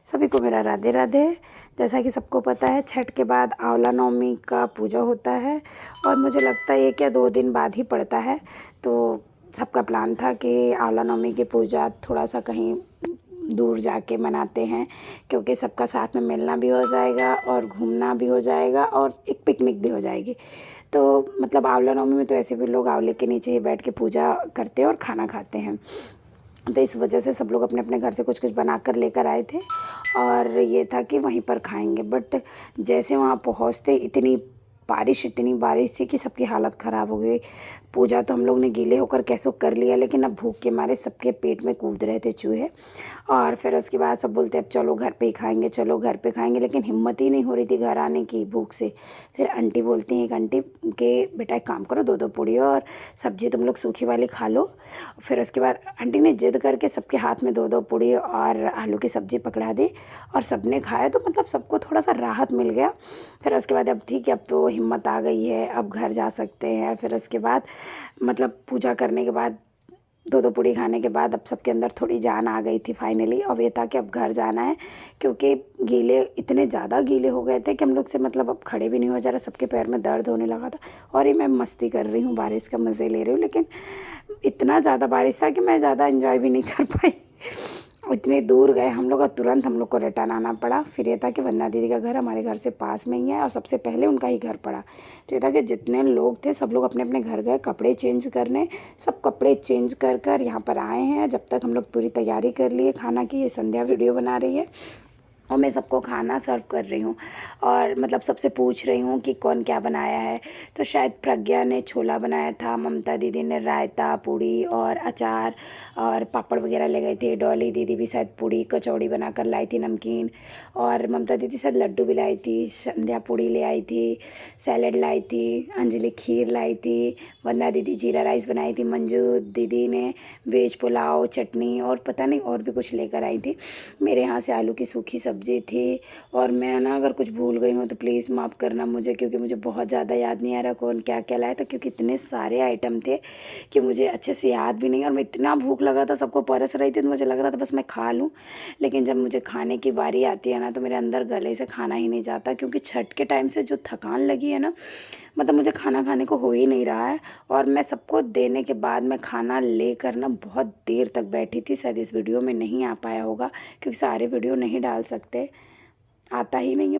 सभी को मेरा राधे राधे। जैसा कि सबको पता है, छठ के बाद आंवला नवमी का पूजा होता है और मुझे लगता है ये क्या 2 दिन बाद ही पड़ता है। तो सबका प्लान था कि आंवला नवमी की पूजा थोड़ा सा कहीं दूर जाके मनाते हैं, क्योंकि सबका साथ में मिलना भी हो जाएगा और घूमना भी हो जाएगा और एक पिकनिक भी हो जाएगी। तो मतलब आंवला नवमी में तो ऐसे भी लोग आंवले के नीचे ही बैठ के पूजा करते हैं और खाना खाते हैं। तो इस वजह से सब लोग अपने अपने घर से कुछ कुछ बना कर लेकर आए थे और ये था कि वहीं पर खाएंगे। बट जैसे वहाँ पहुँचते इतनी बारिश थी कि सबकी हालत ख़राब हो गई। पूजा तो हम लोग ने गीले होकर कैसो कर लिया, लेकिन अब भूख के मारे सबके पेट में कूद रहे थे चूहे। और फिर उसके बाद सब बोलते अब चलो घर पे ही खाएंगे, चलो घर पे खाएंगे, लेकिन हिम्मत ही नहीं हो रही थी घर आने की भूख से। फिर आंटी बोलती हैं, एक आंटी के बेटा एक काम करो, 2 पूड़ी और सब्जी तुम लोग सूखी वाली खा लो। फिर उसके बाद आंटी ने जिद करके सबके हाथ में 2 पूड़ी और आलू की सब्ज़ी पकड़ा दी और सबने खाया। तो मतलब सबको थोड़ा सा राहत मिल गया। फिर उसके बाद अब ठीक है, अब तो हिम्मत आ गई है, अब घर जा सकते हैं। फिर उसके बाद मतलब पूजा करने के बाद 2 पूड़ी खाने के बाद अब सबके अंदर थोड़ी जान आ गई थी फाइनली। अब ये था कि अब घर जाना है, क्योंकि गीले इतने ज़्यादा गीले हो गए थे कि हम लोग से मतलब अब खड़े भी नहीं हो जा रहा, सबके पैर में दर्द होने लगा था। और ये मैं मस्ती कर रही हूँ, बारिश का मज़े ले रही हूँ, लेकिन इतना ज़्यादा बारिश था कि मैं ज़्यादा इन्जॉय भी नहीं कर पाई। इतने दूर गए हम लोग और तुरंत हम लोग को रिटर्न आना पड़ा। फिर ये था कि वंदना दीदी का घर हमारे घर से पास में ही है और सबसे पहले उनका ही घर पड़ा। तो ये था कि जितने लोग थे सब लोग अपने अपने घर गए कपड़े चेंज करने। सब कपड़े चेंज कर कर यहाँ पर आए हैं। जब तक हम लोग पूरी तैयारी कर लिए खाना की, ये संध्या वीडियो बना रही है और मैं सबको खाना सर्व कर रही हूँ और मतलब सबसे पूछ रही हूँ कि कौन क्या बनाया है। तो शायद प्रज्ञा ने छोला बनाया था, ममता दीदी ने रायता, पूड़ी और अचार और पापड़ वगैरह ले गई थी। डॉली दीदी भी शायद पूड़ी कचौड़ी बना कर लाई थी, नमकीन। और ममता दीदी शायद लड्डू भी लाई थी। संध्या पूड़ी ले आई थी, सैलेड लाई थी, अंजलि खीर लाई थी, वंदना दीदी जीरा राइस बनाई थी, मंजू दीदी ने वेज पुलाव, चटनी और पता नहीं और भी कुछ लेकर आई थी। मेरे यहाँ से आलू की सूखी सब्जी थी। और मैं ना अगर कुछ भूल गई हूँ तो प्लीज़ माफ़ करना मुझे, क्योंकि मुझे बहुत ज़्यादा याद नहीं आ रहा कौन क्या क्या लाया था, क्योंकि इतने सारे आइटम थे कि मुझे अच्छे से याद भी नहीं। और मैं इतना भूख लगा था, सबको परस रही थी, तो मुझे लग रहा था बस मैं खा लूँ। लेकिन जब मुझे खाने की बारी आती है ना, तो मेरे अंदर गले से खाना ही नहीं जाता, क्योंकि छठ के टाइम से जो थकान लगी है ना, मतलब मुझे खाना खाने को हो ही नहीं रहा है। और मैं सबको देने के बाद मैं खाना लेकर ना बहुत देर तक बैठी थी। शायद इस वीडियो में नहीं आ पाया होगा, क्योंकि सारे वीडियो नहीं डाल सकते, आता ही नहीं है।